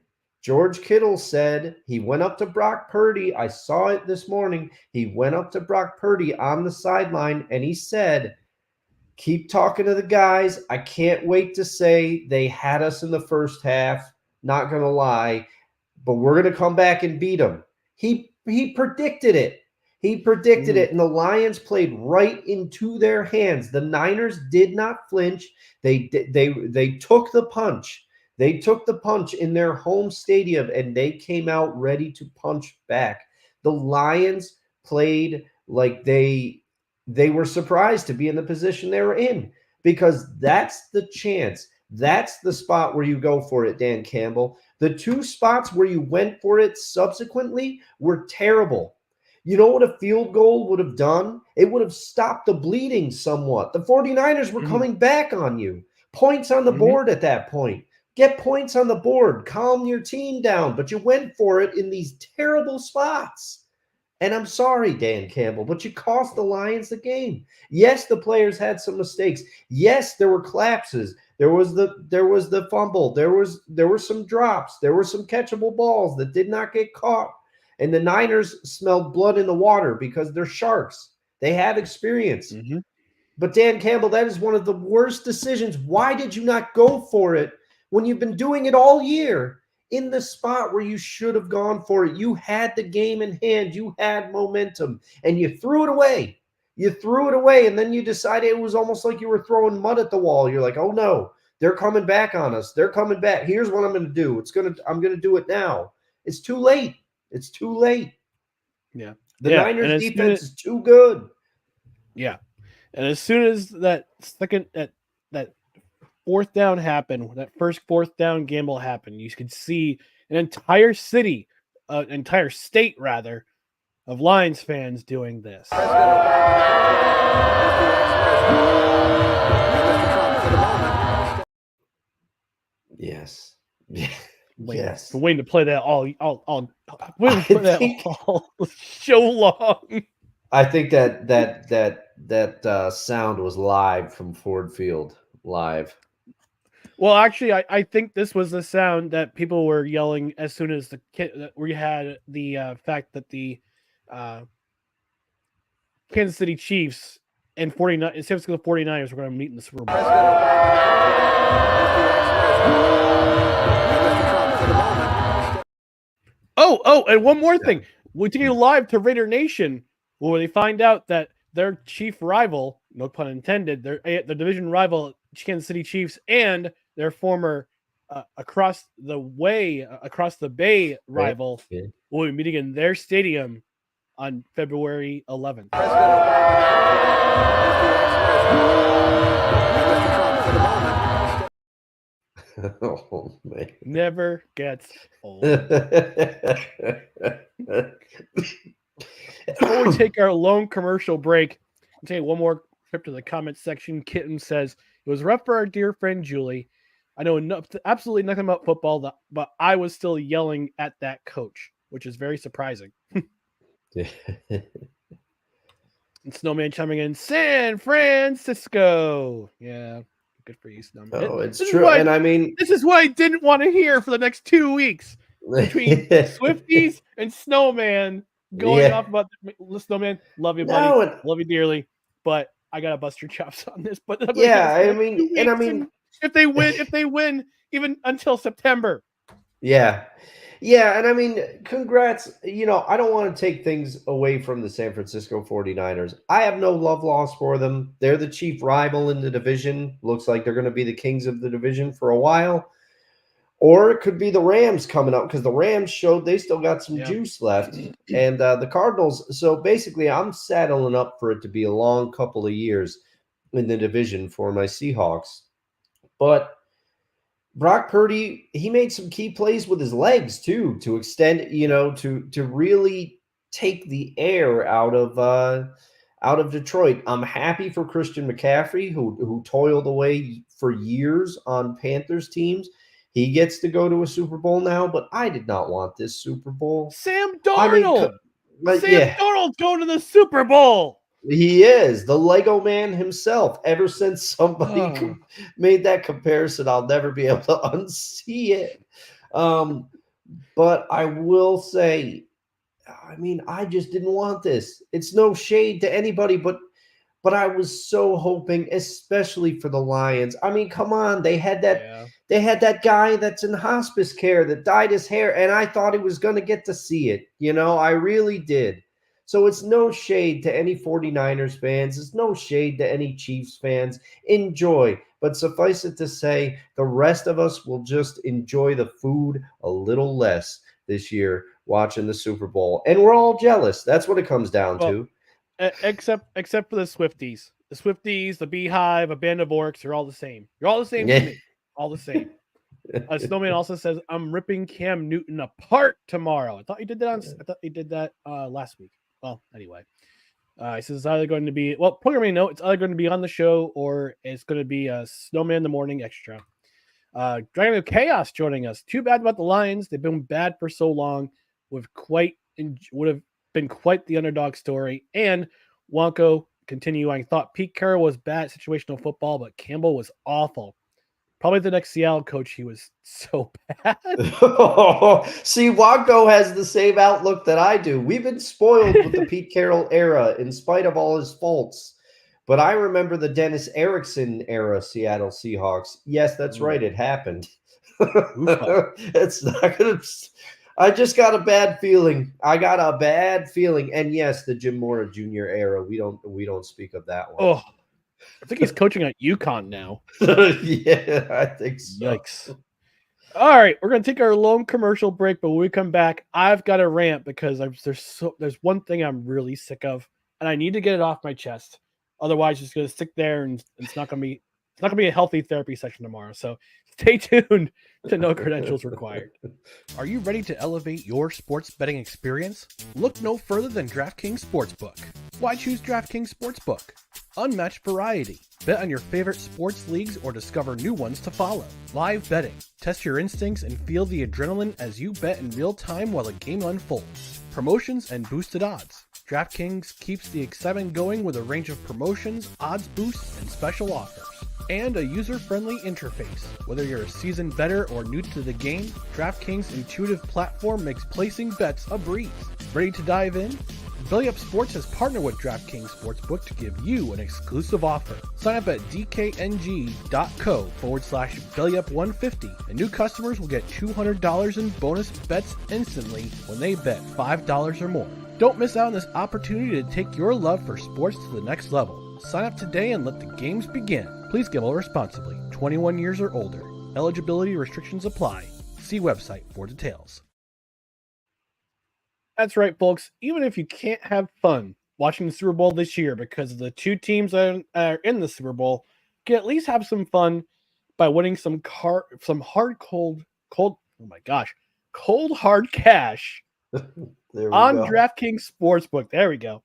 George Kittle said he went up to Brock Purdy. I saw it this morning. He went up to Brock Purdy on the sideline, and he said, keep talking to the guys. I can't wait to say they had us in the first half. Not going to lie, but we're going to come back and beat them. He predicted it. He predicted it, and the Lions played right into their hands. The Niners did not flinch. They took the punch. They took the punch in their home stadium, and they came out ready to punch back. The Lions played like they were surprised to be in the position they were in, because that's the chance. That's the spot where you go for it, Dan Campbell. The two spots where you went for it subsequently were terrible. You know what a field goal would have done? It would have stopped the bleeding somewhat. The 49ers were coming back on you. Points on the board at that point. Get points on the board. Calm your team down. But you went for it in these terrible spots. And I'm sorry, Dan Campbell, but you cost the Lions the game. Yes, the players had some mistakes. Yes, there were collapses. There was the fumble. There were some drops. There were some catchable balls that did not get caught. And the Niners smelled blood in the water because they're sharks. They have experience. But Dan Campbell, that is one of the worst decisions. Why did you not go for it when you've been doing it all year in the spot where you should have gone for it? You had the game in hand. You had momentum, and you threw it away. You threw it away, and then you decided it was almost like you were throwing mud at the wall. You're like, oh, no, they're coming back on us. They're coming back. Here's what I'm going to do. I'm going to do it now. It's too late. It's too late. Yeah. The Niners defense is too good. Yeah. And as soon as that fourth down happened, that first fourth down gamble happened, you could see an entire city, entire state rather, of Lions fans doing this. Yes. Yes. I'm waiting to play that all show long. I think that sound was live from Ford Field. Live. Well, actually, I think this was the sound that people were yelling as soon as we had the fact that the Kansas City Chiefs and San Francisco 49ers were going to meet in the Super Bowl. Oh, and one more thing. We take you live to Raider Nation, where they find out that their chief rival, no pun intended, their division rival, Kansas City Chiefs, and their former across the bay rival will be meeting in their stadium on February 11th. Oh, man. Never gets old. Before we take our lone commercial break, I'll take one more trip to the comment section. Kitten says, it was rough for our dear friend Julie. I know absolutely nothing about football, but I was still yelling at that coach, which is very surprising. And Snowman chiming in, San Francisco. Yeah, good for you, Snowman. Oh, it's true. And I mean, this is what I didn't want to hear for the next 2 weeks between Swifties and Snowman going off about the Snowman. Love you, buddy. Love you dearly. But I gotta bust your chops on this. But if they win, even until September. Yeah, and I mean, congrats. I don't want to take things away from the San Francisco 49ers. I have no love lost for them. They're the chief rival in the division. Looks like they're going to be the kings of the division for a while. Or it could be the Rams coming up, because the Rams showed they still got some juice left. And the Cardinals. So basically, I'm saddling up for it to be a long couple of years in the division for my Seahawks. But Brock Purdy, he made some key plays with his legs too, to extend, to really take the air out of Detroit. I'm happy for Christian McCaffrey, who toiled away for years on Panthers teams. He gets to go to a Super Bowl now, but I did not want this Super Bowl. Sam Darnold. Darnold's going to the Super Bowl. He is the Lego man himself. Ever since somebody made that comparison, I'll never be able to unsee it. But I will say, I mean, I just didn't want this. It's no shade to anybody, but I was so hoping, especially for the Lions. I mean, come on. They had They had that guy that's in hospice care that dyed his hair, and I thought he was going to get to see it. I really did. So it's no shade to any 49ers fans. It's no shade to any Chiefs fans. Enjoy. But suffice it to say, the rest of us will just enjoy the food a little less this year watching the Super Bowl. And we're all jealous. That's what it comes down to. Except for the Swifties. The Swifties, the Beehive, a band of orcs, are all the same. You're all the same to me. All the same. Snowman also says, I'm ripping Cam Newton apart tomorrow. I thought he did that last week. Well, anyway. He says it's either going to be, programming note, it's either going to be on the show or it's going to be a Snowman in the Morning extra. Dragon of Chaos joining us. Too bad about the Lions. They've been bad for so long. Would have been quite the underdog story. And Wonko continuing, thought Pete Carroll was bad at situational football, but Campbell was awful. Probably the next Seattle coach. He was so bad. See, Wonko has the same outlook that I do. We've been spoiled with the Pete Carroll era in spite of all his faults. But I remember the Dennis Erickson era Seattle Seahawks. Yes, that's right. It happened. It's not going to... I just got a bad feeling. And yes, the Jim Mora Jr. era. We don't speak of that one. Oh, I think he's coaching at UConn now. Yeah, I think so. Yikes. All right, we're going to take our long commercial break, but when we come back, I've got a rant because there's one thing I'm really sick of, and I need to get it off my chest. Otherwise, it's going to stick there, and it's not going to be a healthy therapy session tomorrow. So stay tuned to No Credentials Required. Are you ready to elevate your sports betting experience? Look no further than DraftKings Sportsbook. Why choose DraftKings Sportsbook? Unmatched variety. Bet on your favorite sports leagues or discover new ones to follow. Live betting. Test your instincts and feel the adrenaline as you bet in real time while the game unfolds. Promotions and boosted odds. DraftKings keeps the excitement going with a range of promotions, odds boosts, and special offers. And a user-friendly interface. Whether you're a seasoned bettor or new to the game, DraftKings' intuitive platform makes placing bets a breeze. Ready to dive in? Belly Up Sports has partnered with DraftKings Sportsbook to give you an exclusive offer. Sign up at dkng.co/BellyUp150 and new customers will get $200 in bonus bets instantly when they bet $5 or more. Don't miss out on this opportunity to take your love for sports to the next level. Sign up today and let the games begin. Please gamble responsibly. 21 years or older. Eligibility restrictions apply. See website for details. That's right, folks. Even if you can't have fun watching the Super Bowl this year because of the two teams that are in the Super Bowl, you can at least have some fun by winning some cold hard cash on DraftKings Sportsbook. There we go.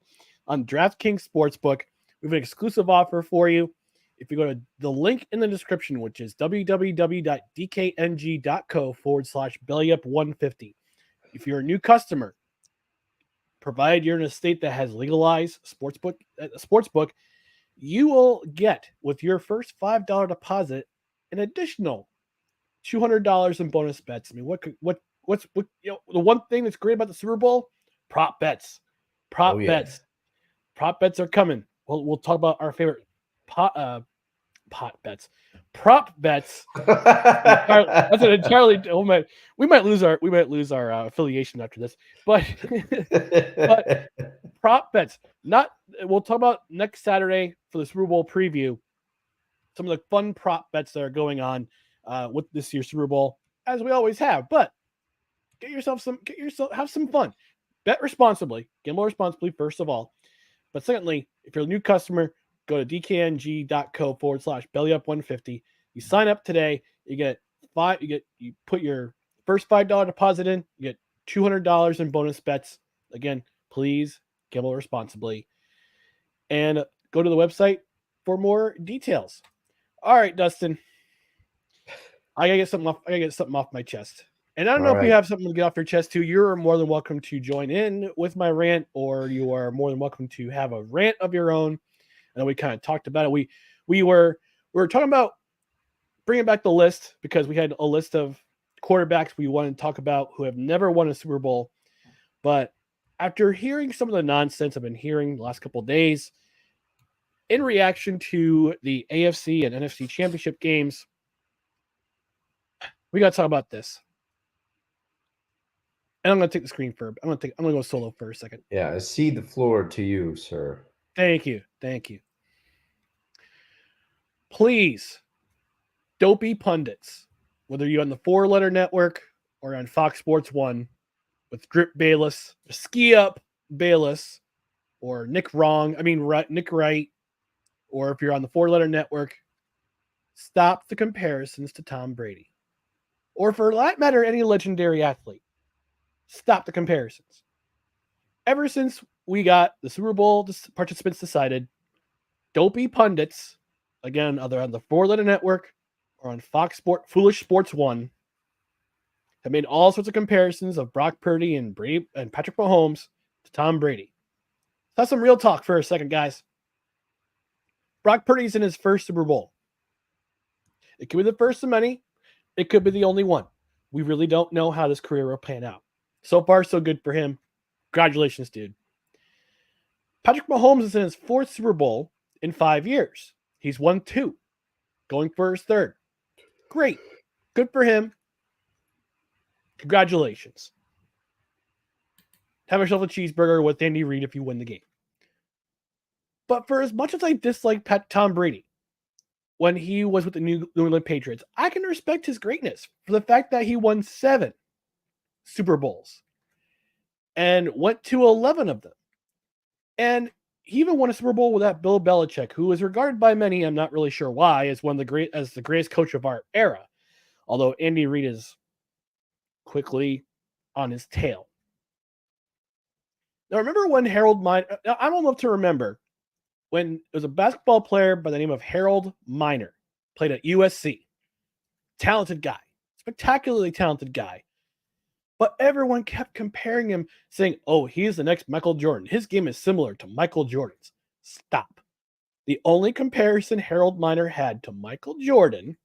On DraftKings Sportsbook, we have an exclusive offer for you. If you go to the link in the description, which is www.dkng.co/BellyUp150. If you're a new customer, provided you're in a state that has legalized sportsbook, you will get, with your first $5 deposit, an additional $200 in bonus bets. I mean, what's the one thing that's great about the Super Bowl? Prop bets. Prop bets are coming. We'll talk about our favorite prop bets. That's an entirely. Oh my, we might lose our affiliation after this. But prop bets. We'll talk about next Saturday for the Super Bowl preview. Some of the fun prop bets that are going on with this year's Super Bowl, as we always have. But have some fun. Bet responsibly. Gamble responsibly, first of all. But secondly, if you're a new customer, go to dkng.co/BellyUp150. You sign up today. You put your first $5 deposit in. You get $200 in bonus bets. Again, please gamble responsibly. And go to the website for more details. All right, Dustin. I gotta get something off my chest. And I don't know if you have something to get off your chest too. You're more than welcome to join in with my rant, or you are more than welcome to have a rant of your own. And we kind of talked about it. We were talking about bringing back the list because we had a list of quarterbacks we wanted to talk about who have never won a Super Bowl. But after hearing some of the nonsense I've been hearing the last couple of days in reaction to the AFC and NFC championship games, We got to talk about this. And I'm going to take the screen for. I'm going to go solo for a second. Yeah, I cede the floor to you, sir. Thank you. Please, dopey pundits, whether you're on the 4-letter network or on Fox Sports 1 with Drip Bayless, Ski Up Bayless, or Nick Wright, or if you're on the 4-letter network, stop the comparisons to Tom Brady. Or for that matter, any legendary athlete. Stop the comparisons. Ever since we got the Super Bowl participants decided, dopey pundits, again, either on the 4-letter network or on Foolish Sports 1, have made all sorts of comparisons of Brock Purdy and Patrick Mahomes to Tom Brady. Let's have some real talk for a second, guys. Brock Purdy's in his first Super Bowl. It could be the first of many. It could be the only one. We really don't know how this career will pan out. So far, so good for him. Congratulations, dude. Patrick Mahomes is in his 4th Super Bowl in 5 years. He's won 2, going for his 3rd. Great. Good for him. Congratulations. Have yourself a cheeseburger with Andy Reid if you win the game. But for as much as I dislike Tom Brady when he was with the New England Patriots, I can respect his greatness for the fact that he won 7 Super Bowls and went to 11 of them. And he even won a Super Bowl with that Bill Belichick, who is regarded by many, I'm not really sure why, as the greatest coach of our era. Although Andy Reid is quickly on his tail. Now, remember when Harold Miner, I'm old enough to remember when it was a basketball player by the name of Harold Miner, played at USC. Talented guy, spectacularly talented guy. But everyone kept comparing him, saying, oh, he's the next Michael Jordan. His game is similar to Michael Jordan's. Stop. The only comparison Harold Miner had to Michael Jordan,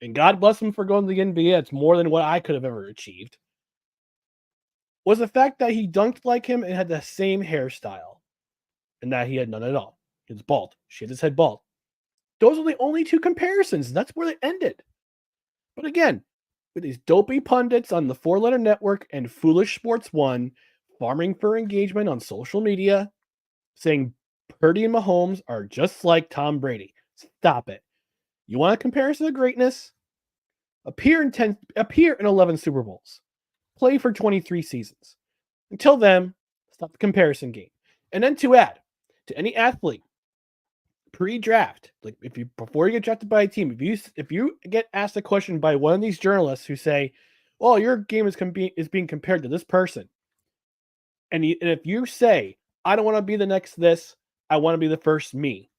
and God bless him for going to the NBA, it's more than what I could have ever achieved, was the fact that he dunked like him and had the same hairstyle, and that he had none at all. He was bald. Shaved his head bald. Those are the only 2 comparisons. That's where they ended. But again, with these dopey pundits on the 4-letter network and Foolish Sports 1 farming for engagement on social media, saying Purdy and Mahomes are just like Tom Brady. Stop it. You want a comparison of greatness? Appear in 11 Super Bowls. Play for 23 seasons. Until then, stop the comparison game. And then to add, to any athlete, pre-draft, like before you get drafted by a team, if you get asked a question by one of these journalists who say, well, your game is being compared to this person, and if you say, I don't want to be the next this, I want to be the first me,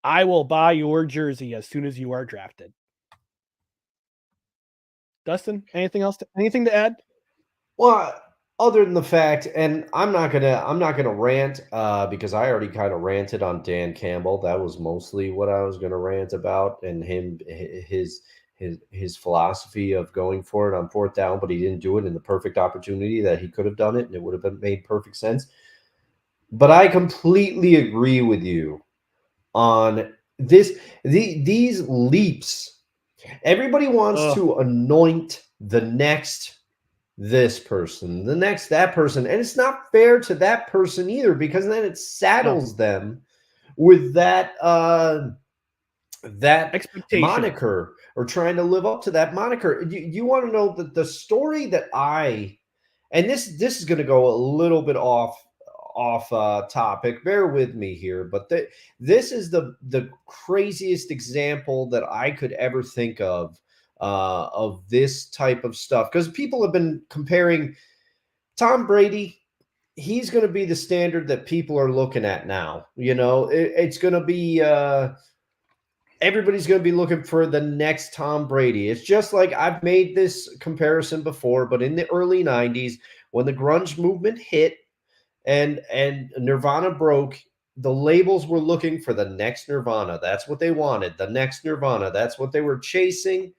I will buy your jersey as soon as you are drafted. Dustin, anything to add? Well, other than the fact, and I'm not gonna rant because I already kind of ranted on Dan Campbell. That was mostly what I was gonna rant about, and his philosophy of going for it on 4th down, but he didn't do it in the perfect opportunity that he could have done it, and it would have made perfect sense. But I completely agree with you on these leaps. Everybody wants to anoint the next this person, the next that person, and it's not fair to that person either, because then it saddles them with that expectation, moniker, or trying to live up to that moniker. You want to know that the story that and this is going to go a little bit off topic, bear with me here, but this is the craziest example that I could ever think of this type of stuff, because people have been comparing Tom Brady. He's going to be the standard that people are looking at now. It's going to be everybody's going to be looking for the next Tom Brady. It's just like I've made this comparison before, but in the early 90s, when the grunge movement hit and Nirvana broke, the labels were looking for the next Nirvana. That's what they wanted, the next Nirvana. That's what they were chasing.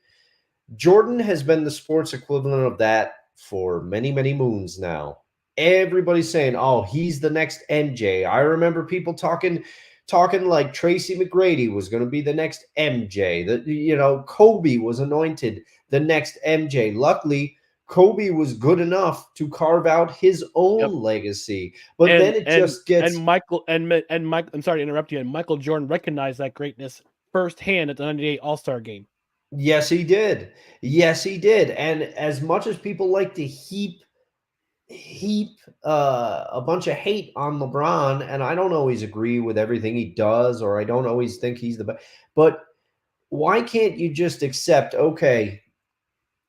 Jordan has been the sports equivalent of that for many, many moons now. Everybody's saying, oh, he's the next MJ. I remember people talking like Tracy McGrady was going to be the next MJ. That Kobe was anointed the next MJ. Luckily, Kobe was good enough to carve out his own legacy. But then it just gets and Mike. I'm sorry to interrupt you. And Michael Jordan recognized that greatness firsthand at the '98 All-Star game. Yes, he did. Yes, he did. And as much as people like to heap a bunch of hate on LeBron, and I don't always agree with everything he does, or I don't always think he's the best, but why can't you just accept, okay,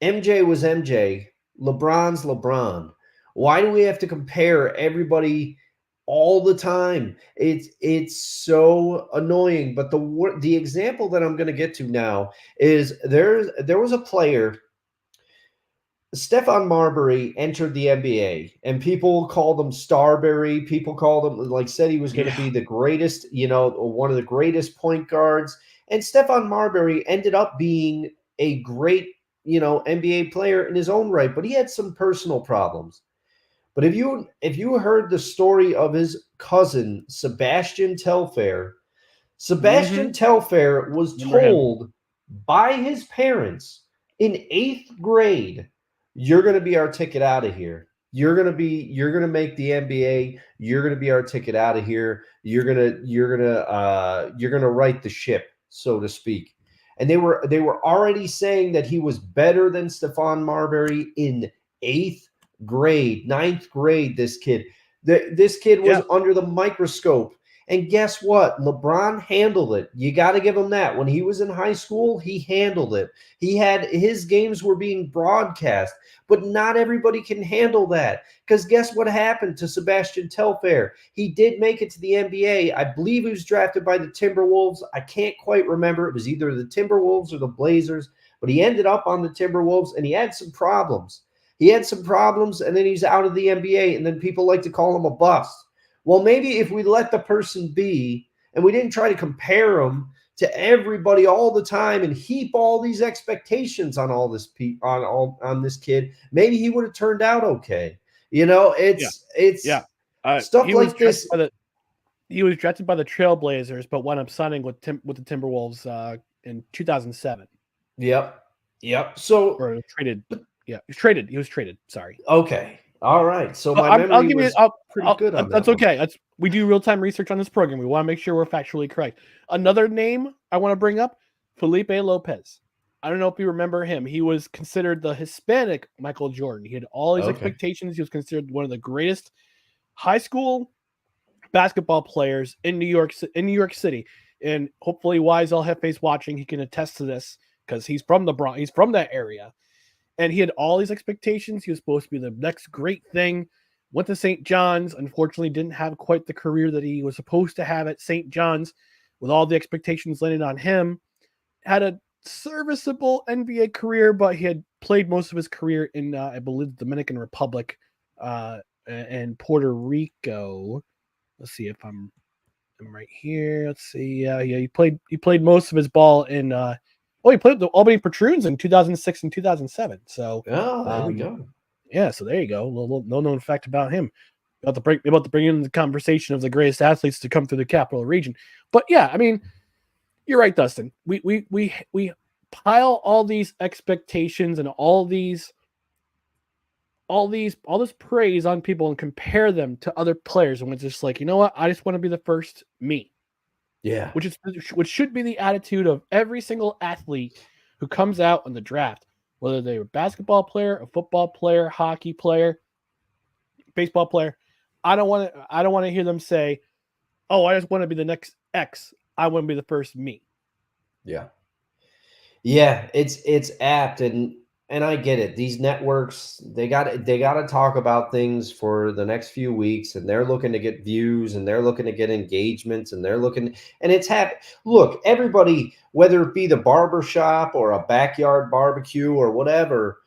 MJ was MJ, LeBron's LeBron? Why do we have to compare everybody all the time? It's so annoying. But the example that I'm going to get to now is there was a player, Stephon Marbury, entered the NBA, and people called him Starberry. People called him, like, said he was going to be the greatest, one of the greatest point guards. And Stephon Marbury ended up being a great, NBA player in his own right, but he had some personal problems. But if you heard the story of his cousin, Sebastian Telfair, Sebastian Telfair was told by his parents in 8th grade, you're going to be our ticket out of here. You're going to make the NBA. You're going to be our ticket out of here. You're going to right the ship, so to speak. And they were already saying that he was better than Stephon Marbury in 8th grade, 9th grade. This kid was under the microscope. And guess what? LeBron handled it. You got to give him that. When he was in high school, he handled it. His games were being broadcast, but not everybody can handle that. Because guess what happened to Sebastian Telfair? He did make it to the NBA. I believe he was drafted by the Timberwolves. I can't quite remember. It was either the Timberwolves or the Blazers, but he ended up on the Timberwolves, and he had some problems. And then he's out of the NBA, and then people like to call him a bust. Well, maybe if we let the person be and we didn't try to compare him to everybody all the time and heap all these expectations on all this on this kid, maybe he would have turned out okay. Stuff like this. He was drafted by the Trailblazers, but wound up signing with the Timberwolves in 2007. Yep. So traded. Yeah, he was traded. Sorry. Okay. All right. So my memory was pretty good on that. That's okay. We do real-time research on this program. We want to make sure we're factually correct. Another name I want to bring up, Felipe Lopez. I don't know if you remember him. He was considered the Hispanic Michael Jordan. He had all these expectations. He was considered one of the greatest high school basketball players in New York City. And hopefully Wise El Jefe's watching. He can attest to this because he's from the Bronx. He's from that area. And he had all these expectations. He was supposed to be the next great thing. Went to St. John's. Unfortunately, didn't have quite the career that he was supposed to have at St. John's with all the expectations landed on him. Had a serviceable NBA career, but he had played most of his career in, I believe, the Dominican Republic and Puerto Rico. Let's see if I'm right here. Let's see. He played most of his ball in he played with the Albany Patroons in 2006 and 2007. So, there we go. Yeah, so there you go. A little known fact about him. About to bring in the conversation of the greatest athletes to come through the capital region. But yeah, I mean, you're right, Dustin. We pile all these expectations and all this praise on people and compare them to other players, and it's just like, you know what? I just want to be the first me. Yeah. Which should be the attitude of every single athlete who comes out in the draft, whether they're a basketball player, a football player, hockey player, baseball player. I don't want to hear them say, "Oh, I just want to be the next X. I want to be the first me." Yeah. Yeah, it's apt, and I get it. These networks, they got to talk about things for the next few weeks, and they're looking to get views, and they're looking to get engagements, and look, everybody, whether it be the barber shop or a backyard barbecue or whatever,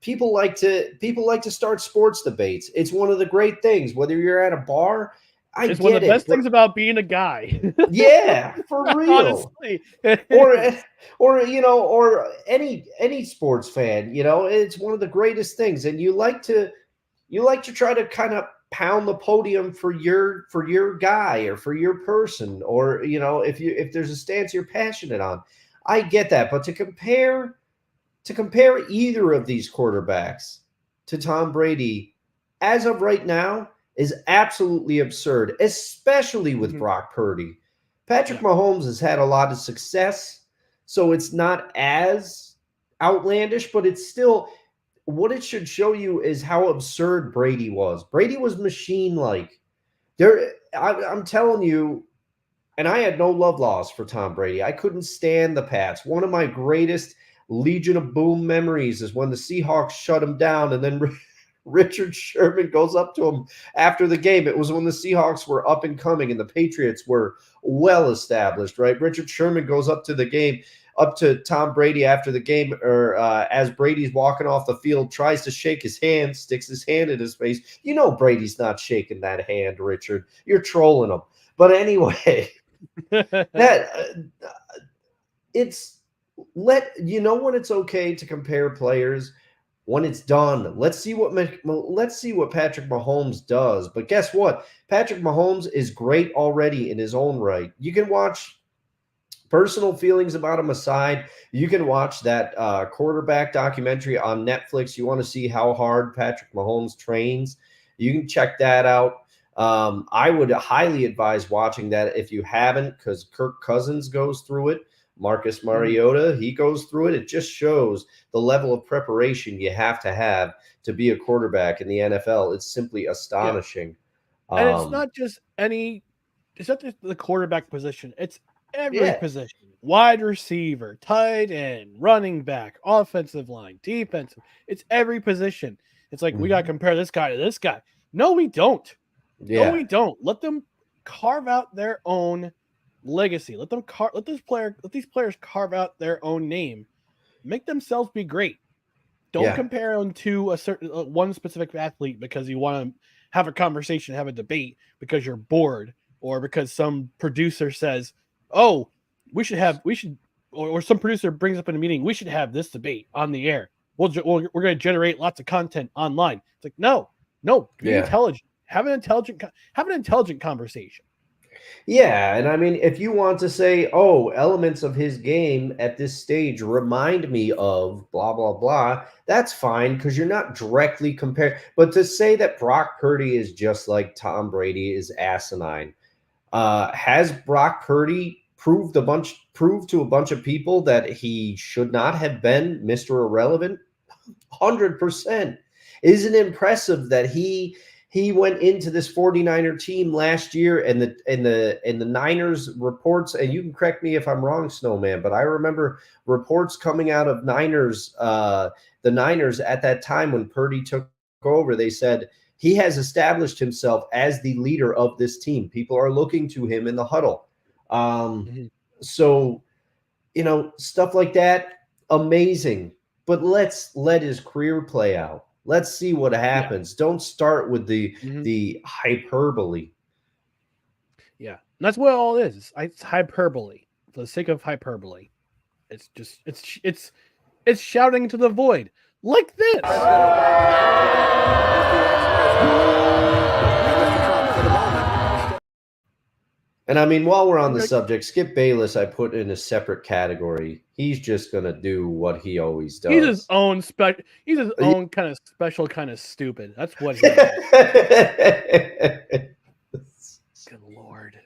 people like to start sports debates. It's one of the great things. Whether you're at a bar, it's one of the best things about being a guy. Yeah, for real. Honestly. or any sports fan, it's one of the greatest things. And you like to try to kind of pound the podium for your guy or for your person, or if there's a stance you're passionate on. I get that, but to compare to compare either of these quarterbacks to Tom Brady as of right now is absolutely absurd, especially with Brock Purdy. Patrick Mahomes has had a lot of success, so it's not as outlandish, but it's still what it should show you is how absurd Brady was. Brady was machine-like. I'm telling you, and I had no love lost for Tom Brady. I couldn't stand the Pats. One of my greatest Legion of Boom memories is when the Seahawks shut him down, and then Richard Sherman goes up to him after the game. It was when the Seahawks were up and coming and the Patriots were well established, right? Richard Sherman goes up to Tom Brady after the game, or as Brady's walking off the field, tries to shake his hand, sticks his hand in his face. You know Brady's not shaking that hand, Richard. You're trolling him. But anyway, it's when it's okay to compare players when it's done. Let's see what Patrick Mahomes does. But guess what? Patrick Mahomes is great already in his own right. You can watch personal feelings about him aside. You can watch that quarterback documentary on Netflix. You want to see how hard Patrick Mahomes trains. You can check that out. I would highly advise watching that if you haven't, because Kirk Cousins goes through it. Marcus Mariota, he goes through it. It just shows the level of preparation you have to be a quarterback in the NFL. It's simply astonishing. And it's not just the quarterback position. It's every position. Wide receiver, tight end, running back, offensive line, defensive. It's every position. It's like, we got to compare this guy to this guy. No, we don't. No, we don't. Let them carve out their own legacy. Let these players carve out their own name. Make themselves be great. Don't compare them to a certain one specific athlete because you want to have a conversation, have a debate because you're bored, or because some producer says, "Oh, or some producer brings up in a meeting, we should have this debate on the air. We're going to generate lots of content online." It's like, no, be intelligent. Have an intelligent conversation. Yeah, and I mean, if you want to say, oh, elements of his game at this stage remind me of blah, blah, blah, that's fine because you're not directly comparing. But to say that Brock Purdy is just like Tom Brady is asinine. Has Brock Purdy proved to a bunch of people that he should not have been Mr. Irrelevant? 100%. Isn't it impressive that he went into this 49er team last year, and the Niners reports, and you can correct me if I'm wrong, Snowman, but I remember reports coming out of the Niners at that time when Purdy took over. They said he has established himself as the leader of this team. People are looking to him in the huddle. So, stuff like that, amazing. But let's let his career play out. Let's see what happens. Don't start with the hyperbole. Yeah, and that's what all it is. It's hyperbole for the sake of hyperbole. It's just it's shouting into the void like this. And I mean, while we're on the subject, Skip Bayless, I put in a separate category. He's just gonna do what he always does. He's his own kind of special, kind of stupid. That's what he is. Good Lord.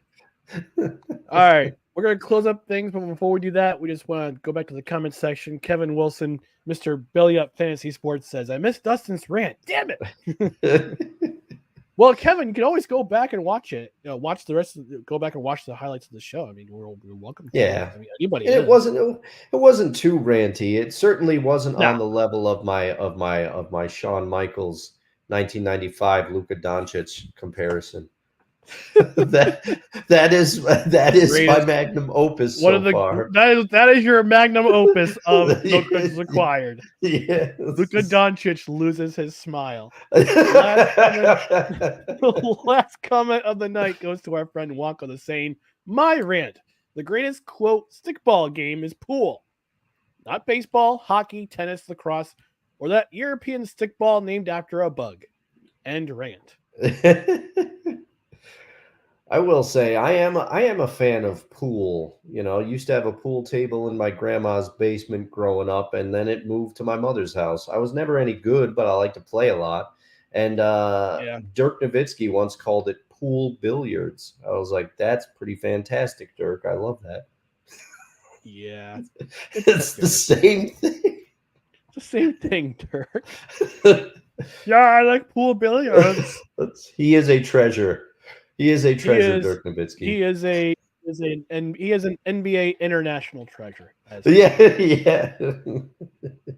All right, we're gonna close up things, but before we do that, we just want to go back to the comment section. Kevin Wilson, Mr. Belly Up Fantasy Sports, says, "I missed Dustin's rant. Damn it." Well, Kevin, you can always go back and watch it. Watch the rest go back and watch the highlights of the show. I mean, we're welcome to. Yeah. I mean, anybody. It wasn't too ranty. It certainly wasn't on the level of my Shawn Michaels 1995 Luka Doncic comparison. that is my magnum opus so far. That is your magnum opus of No Questions Required. Yeah. Luka Doncic loses his smile. Last comment of the night goes to our friend Wonka the saying, "My rant. The greatest, quote, stickball game is pool. Not baseball, hockey, tennis, lacrosse, or that European stickball named after a bug." End rant. I will say I am a fan of pool. You know, used to have a pool table in my grandma's basement growing up, and then it moved to my mother's house. I was never any good, but I like to play a lot. And Yeah. Dirk Nowitzki once called it pool billiards. I was like, that's pretty fantastic, Dirk. I love that. Yeah. It's the same thing. It's the same thing, Dirk. Yeah, I like pool billiards. He is a treasure. He is a He treasure, is Dirk Nowitzki. he is an NBA international treasure. Yeah, yeah.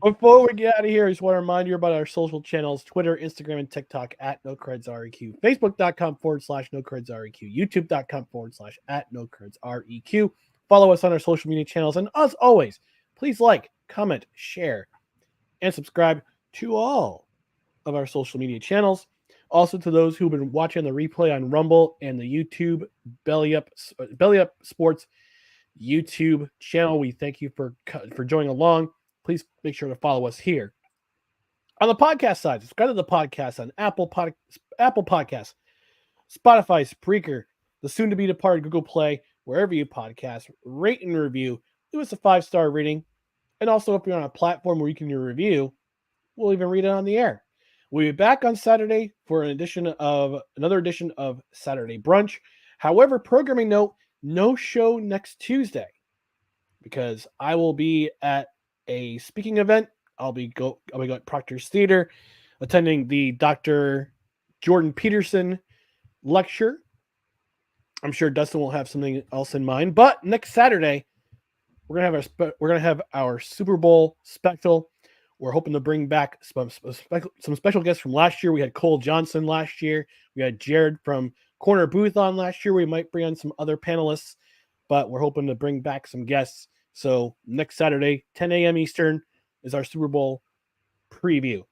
Before we get out of here, I just want to remind you about our social channels: Twitter, Instagram, and TikTok at NoCredsREQ, Facebook.com/NoCredsREQ, YouTube.com/@NoCredsREQ. Follow us on our social media channels, and as always, please like, comment, share, and subscribe to all of our social media channels. Also, to those who've been watching the replay on Rumble and the YouTube Belly Up Sports YouTube channel, we thank you for joining along. Please make sure to follow us here. On the podcast side, subscribe to the podcast on Apple Podcasts, Spotify, Spreaker, the soon-to-be departed Google Play, wherever you podcast. Rate and review. Give us a 5-star rating. And also, if you're on a platform where you can review, we'll even read it on the air. We'll be back on Saturday for another edition of Saturday Brunch. However, programming note, no show next Tuesday because I will be at a speaking event. I'll be going at Proctor's Theater, attending the Dr. Jordan Peterson lecture. I'm sure Dustin will have something else in mind, but next Saturday we're gonna have our Super Bowl special. We're hoping to bring back some special guests from last year. We had Cole Johnson last year. We had Jared from Corner Booth on last year. We might bring on some other panelists, but we're hoping to bring back some guests. So next Saturday, 10 a.m. Eastern, is our Super Bowl preview.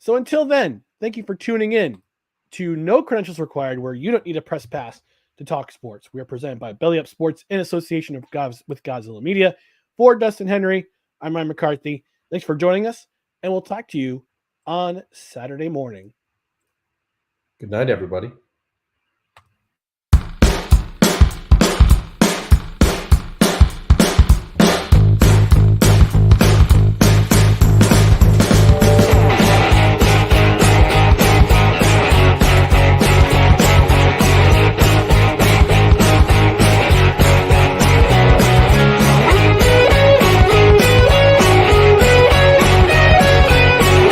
So until then, thank you for tuning in to No Credentials Required, where you don't need a press pass to talk sports. We are presented by Belly Up Sports in association with Gozilla Media. For Dustin Henry, I'm Ryan McCarthy. Thanks for joining us, and we'll talk to you on Saturday morning. Good night, everybody.